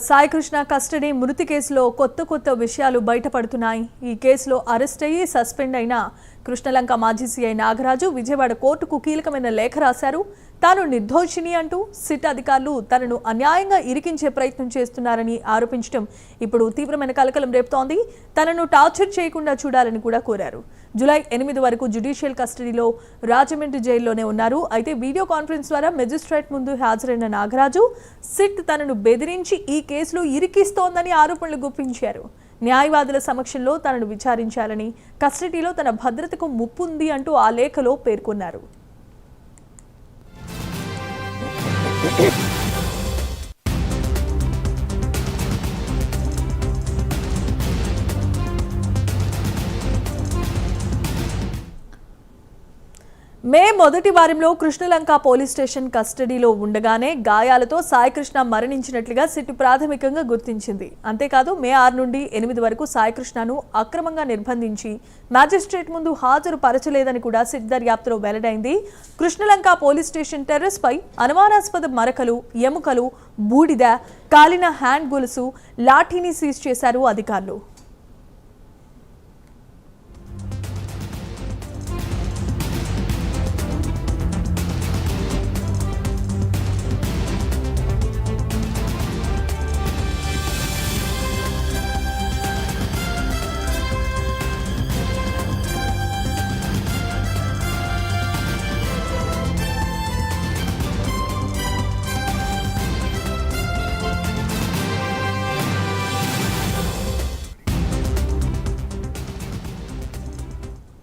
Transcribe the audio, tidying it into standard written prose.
Saikrishna custody మృతి కేసులో కొత్త విషయాలు బయటపడుతున్నాయి. ఈ కేసులో అరెస్ట్ అయ్యి సస్పెండ్ అయిన కృష్ణలంక మాజీ సీఐ నాగరాజు విజయవాడ కోర్టుకు కీలకమైన లేఖ రాశారు. తాను నిర్దోషిని అంటూ సిట్ అధికారులు తనను అన్యాయంగా ఇరికించే ప్రయత్నం చేస్తున్నారని ఆరోపించడం ఇప్పుడు తీవ్రమైన కలకలం రేపుతోంది. తనను టార్చర్ చేయకుండా చూడాలని కూడా కోరారు. జూలై 8 వరకు జ్యుడిషియల్ కస్టడీలో రాజమండ్రి జైల్లోనే ఉన్నారు. అయితే వీడియో కాన్ఫరెన్స్ ద్వారా మెజిస్ట్రేట్ ముందు హాజరైన నాగరాజు సిట్ తనను బెదిరించి ఈ కేసులో ఇరికిస్తోందని ఆరోపణలు గుప్పించారు. న్యాయవాదుల సమక్షంలో తనను విచారించాలని, కస్టడీలో తన భద్రతకు ముప్పు ఉంది అంటూ ఆ లేఖలో పేర్కొన్నారు. మే మొదటి వారంలో కృష్ణలంక పోలీస్ స్టేషన్ కస్టడీలో ఉండగానే గాయాలతో సాయికృష్ణ మరణించినట్లుగా సిట్ ప్రాథమికంగా గుర్తించింది. అంతేకాదు మే 6 నుండి 8 వరకు సాయికృష్ణను అక్రమంగా నిర్బంధించి మ్యాజిస్ట్రేట్ ముందు హాజరు పరచలేదని కూడా సిట్ దర్యాప్తులో వెల్లడైంది. కృష్ణలంక పోలీస్ స్టేషన్ టెర్రస్ పై అనుమానాస్పద మరకలు, ఎముకలు, బూడిద, కాలిన హ్యాండ్ గొలుసు, లాఠీని సీజ్ చేశారు అధికారులు.